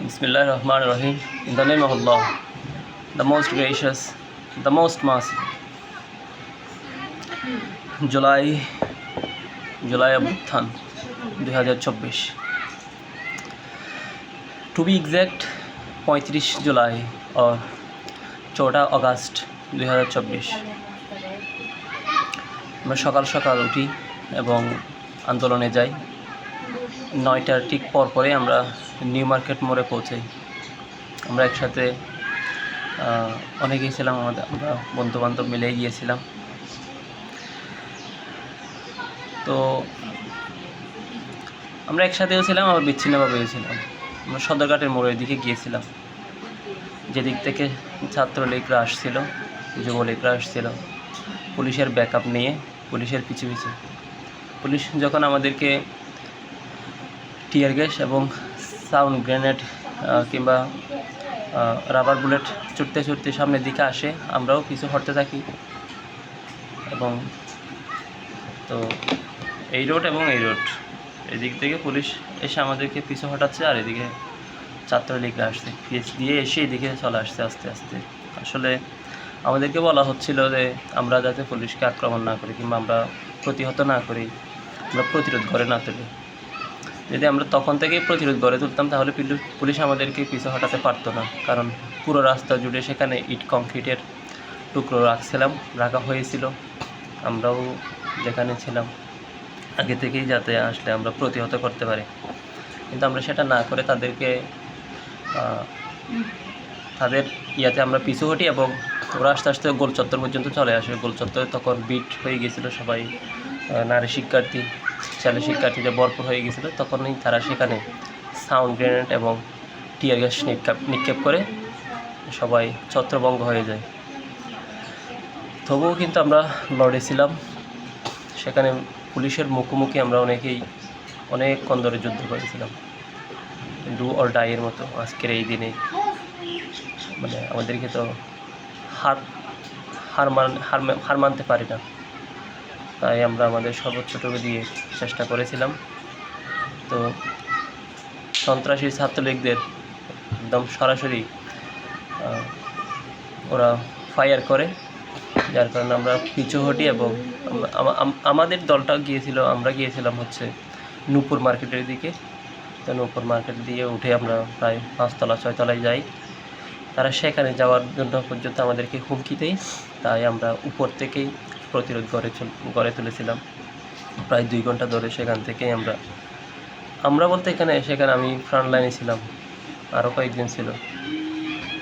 Bismillah Rahman Rahim. In the name of Allah, the most gracious, the most merciful. July অভ্যুত্থান 2024, to be exact 35 July or 14 August 2024 আমরা সকাল সকাল উঠি এবং আন্দোলনে যাই। 9টার ঠিক পরে আমরা নিউ মার্কেট মোড়ে পৌঁছাই। আমরা একসাথে অনেকেই ছিলাম, আমরা বন্ধুবান্ধব মিলেই গিয়েছিলাম। তো আমরা একসাথেও ছিলাম, আবার বিচ্ছিন্নভাবেও ছিলাম। আমরা সদরঘাটের মোড়ের দিকে গিয়েছিলাম, যেদিক থেকে ছাত্রলীগরা আসছিল, যুবলীগরা আসছিল পুলিশের ব্যাকআপ নিয়ে, পুলিশের পিছু পিছু। পুলিশ যখন আমাদেরকে টিয়ার গ্যাস এবং সাউন্ড গ্রেনেড কিংবা রাবার বুলেট ছুটতে ছুটতে সামনের দিকে আসে, আমরাও পিছু হটতে থাকি। এবং তো এই রোড এবং এই রোড, এদিক থেকে পুলিশ এসে আমাদেরকে পিছু হটাচ্ছে, আর এদিকে ছাত্রলীগরা আসছে পিএস দিয়ে এসে এদিকে চলে আসছে আস্তে আস্তে। আসলে আমাদেরকে বলা হচ্ছিল যে আমরা যাতে পুলিশকে আক্রমণ না করি কিংবা আমরা প্রতিহত না করি, আমরা প্রতিরোধ গড়ে না তুলি। যদি আমরা তখন থেকেই প্রতিরোধ গড়ে তুলতাম তাহলে পুলিশ আমাদেরকে পিছু হটাতে পারতো না, কারণ পুরো রাস্তা জুড়ে সেখানে ইট কংক্রিটের টুকরো রাখা হয়েছিল। আমরাও যেখানে ছিলাম আগে থেকেই যাতে আসলে আমরা প্রতিহত করতে পারি, কিন্তু আমরা সেটা না করে তাদের ইয়াতে আমরা পিছু হটি এবং ওরা আস্তে আস্তে গোল চত্বর পর্যন্ত চলে আসে। গোল চত্বরে তখন বিট হয়ে গেছিলো, সবাই নারী শিক্ষার্থী ছেলে শিক্ষার্থীদের ভরপুর হয়ে গেছিলো। তখনই তারা সেখানে সাউন্ড গ্রেনেড এবং টিয়ার গ্যাস নিক্ষেপ করে সবাই ছত্রভঙ্গ হয়ে যায়। তবুও কিন্তু আমরা লড়েছিলাম। সেখানে পুলিশের মুখোমুখি আমরা অনেকক্ষণ ধরে যুদ্ধ করেছিলাম, ডু অর ডাইয়ের মতো। আজকের এই দিনে মানে আমাদেরকে তো হার মানতে পারি না, তাই আমরা আমাদের সর্বোচ্চটুকু দিয়ে চেষ্টা করেছিলাম। তো সন্ত্রাসী ছাত্রলীগদের একদম সরাসরি ওরা ফায়ার করে, যার কারণে আমরা পিছু হটি এবং আমাদের দলটা আমরা গিয়েছিলাম হচ্ছে নূপুর মার্কেটের দিকে। তো নূপুর মার্কেট দিয়ে উঠে আমরা প্রায় 5তলা 6তলায় যাই। তারা সেখানে যাওয়ার জন্য পর্যন্ত আমাদেরকে হুমকি দেয়, তাই আমরা উপর থেকেই প্রতিরোধ গড়ে তুলেছিলাম প্রায় 2 ঘন্টা ধরে। সেখান থেকেই আমরা বলতে সেখানে আমি ফ্রন্ট লাইনে ছিলাম, আরও কয়েকজন ছিল,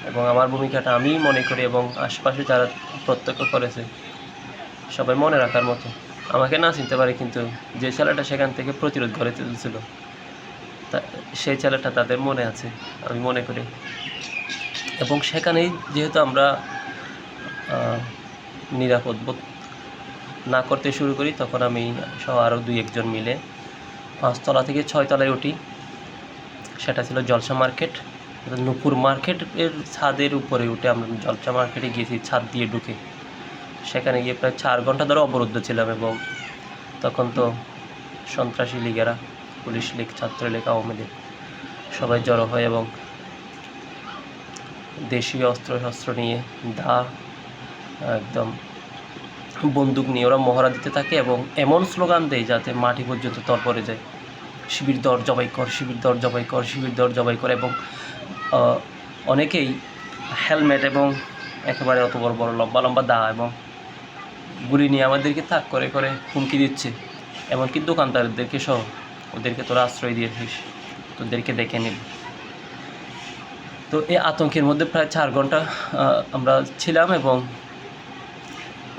এবং আমার ভূমিকাটা আমি মনে করি এবং আশপাশে যারা প্রত্যক্ষ করেছে সবাই মনে রাখার মতো। আমাকে না চিনতে পারে, কিন্তু যে ছেলেটা সেখান থেকে প্রতিরোধ গড়ে তুলছিল সেই ছেলেটা তাদের মনে আছে আমি মনে করি। এবং সেখানেই যেহেতু আমরা নিরাপদ বোধ না করতে শুরু করি, তখন আমি সহ আরও 2-1 জন মিলে 5তলা থেকে 6তলায় উঠি। সেটা ছিল জলসা মার্কেট। নূপুর মার্কেটের ছাদের উপরে উঠে আমরা জলসা মার্কেটে গিয়েছি, ছাদ দিয়ে ঢুকে। সেখানে গিয়ে প্রায় 4 ঘন্টা ধরে অবরুদ্ধ ছিলাম। এবং তখন তো সন্ত্রাসী লীগেরা, পুলিশ লীগ, ছাত্রলীগ, আওয়ামী লীগ সবাই জড়ো হয় এবং দেশীয় অস্ত্র নিয়ে একদম বন্দুক নিয়ে ওরা মহড়া দিতে থাকে এবং এমন স্লোগান দেয় যাতে মাটি পর্যন্ত তরপরে যায়, শিবির দর জবাই কর, শিবির দর জবাই কর, শিবির দর জবাই কর। এবং অনেকেই হেলমেট এবং একেবারে অত বড় বড় লম্বা লম্বা দা এবং গুলি নিয়ে আমাদেরকে তাক করে করে হুমকি দিচ্ছে, এমনকি দোকানদারদেরকে সহ। ওদেরকে তোরা আশ্রয় দিয়েছিস, তোদেরকে দেখে নিবি। তো এই আতঙ্কের মধ্যে প্রায় 4 ঘন্টা আমরা ছিলাম এবং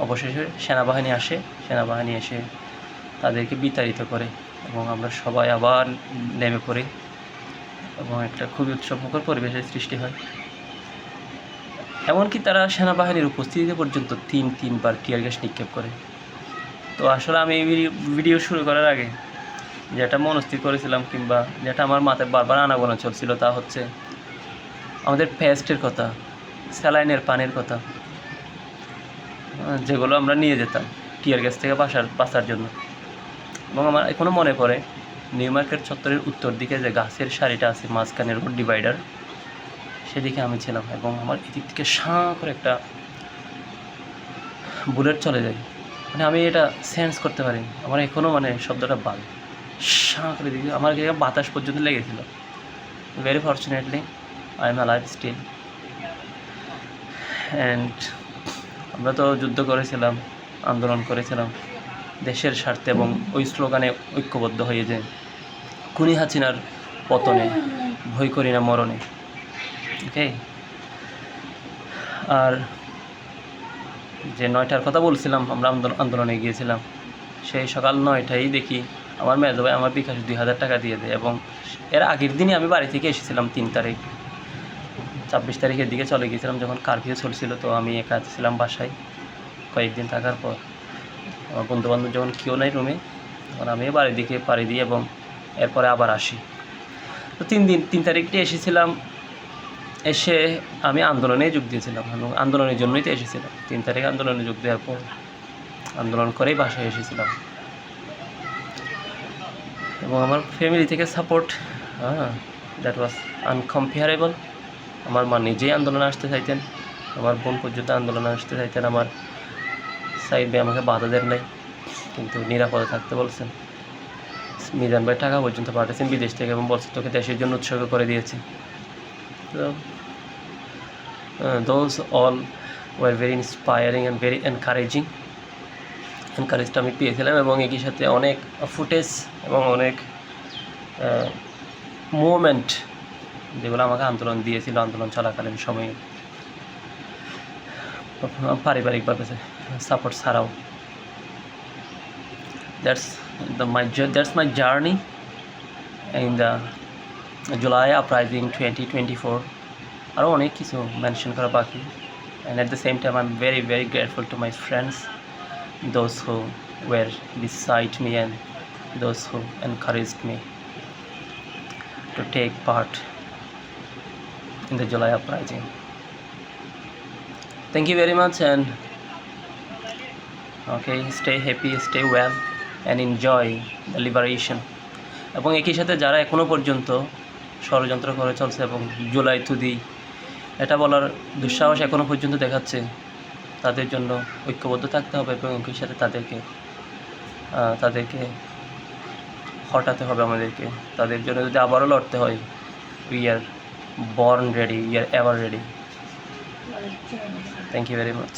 অবশেষে সেনাবাহিনী এসে তাদেরকে বিতাড়িত করে এবং আমরা সবাই আবার নেমে পড়ি এবং একটা খুবই উৎসবমুখর পরিবেশের সৃষ্টি হয়। এমনকি তারা সেনাবাহিনীর উপস্থিতিতে পর্যন্ত 3বার টিয়ার গ্যাস নিক্ষেপ করে। তো আসলে আমি এই ভিডিও শুরু করার আগে যেটা মনস্থির করেছিলাম কিংবা যেটা আমার মাথায় বারবার আনাগোনা চলছিল, তা হচ্ছে আমাদের পেস্টের কথা, স্যালাইনের পানির কথা, যেগুলো আমরা নিয়ে যেতাম টিয়ার গ্যাস থেকে বাঁচার জন্য। এবং আমার এখনও মনে পড়ে নিউ মার্কেট চত্বরের উত্তর দিকে যে গাছের সারিটা আছে মাঝখানে রোড ডিভাইডার, সেদিকে আমি ছিলাম এবং আমার এদিক থেকে শাঁ করে একটা বুলেট চলে যায়। মানে আমি এটা সেন্স করতে পারি, আমার এখনও মানে শব্দটা বাল শাঁ করে দিকে আমার বাতাস পর্যন্ত লেগেছিল। Very fortunately I am alive still. And আমরা তো যুদ্ধ করেছিলাম, আন্দোলন করেছিলাম দেশের স্বার্থে এবং ওই স্লোগানে ঐক্যবদ্ধ হয়ে যে খুনি হাসিনার পতনে ভয় করি না মরণে। ওকে, আর যে 9টার কথা বলছিলাম আমরা আন্দোলনে গিয়েছিলাম, সেই সকাল 9টায় দেখি আমার মেজো ভাই আমার বিকাশ 2000 টাকা দিয়ে দেয়। এবং এর আগের দিনই আমি বাড়ি থেকে এসেছিলাম 3 তারিখ, 26 তারিখের দিকে চলে গিয়েছিলাম যখন কারফিউ চলছিল। তো আমি একা ছিলাম বাসায় কয়েকদিন থাকার পর, আমার বন্ধুবান্ধব যখন কেউ নাই রুমে, তখন আমি বাড়ির দিকে পাড়ি দিই এবং এরপরে আবার আসি। তো 3 তারিখটি এসেছিলাম, এসে আমি আন্দোলনে যোগ দিয়েছিলাম এবং আন্দোলনের জন্যই তো এসেছিলাম। 3 তারিখে আন্দোলনে যোগ দেওয়ার পর আন্দোলন করেই বাসায় এসেছিলাম এবং আমার ফ্যামিলি থেকে সাপোর্ট দ্যাট ওয়াজ আনকম্পেয়ারেবল। আমার মা নিজেই আন্দোলনে আসতে চাইতেন, আমার বোন পর্যন্ত আন্দোলনে আসতে চাইতেন, আমার সাইড ভাই আমাকে বাধা দেন নাই, কিন্তু নিরাপদে থাকতে বলছেন। মিজান ভাই টাকা পর্যন্ত পাঠাচ্ছেন বিদেশ থেকে এবং বলছে তোকে দেশের জন্য উৎসর্গ করে দিয়েছে। তো those all were very inspiring and very encouraging. এনকারেজটা আমি পেয়েছিলাম এবং একই সাথে অনেক ফুটেজ এবং অনেক মুভমেন্ট যেগুলো আমাকে আন্দোলন দিয়েছিল আন্দোলন চলাকালীন সময়ে, পারিবারিকভাবে সাপোর্ট ছাড়াও। That's my journey in the July uprising 2024. আরও অনেক কিছু মেনশন করা বাকি। And at the same time I'm very very grateful to my friends, those who were beside me and those who encouraged me to take part in the July uprising. Thank you very much and okay, stay happy, stay well and enjoy the liberation. এবং একই সাথে যারা এখনও পর্যন্ত ষড়যন্ত্র করে চলছে এবং জুলাই তুদি এটা বলার দুঃসাহস এখনও পর্যন্ত দেখাচ্ছে, তাদের জন্য ঐক্যবদ্ধ থাকতে হবে এবং একই সাথে তাদেরকে হটাতে হবে আমাদেরকে। তাদের জন্য যদি আবারও লড়তে হয়, we are born ready, we are ever ready. Thank you very much.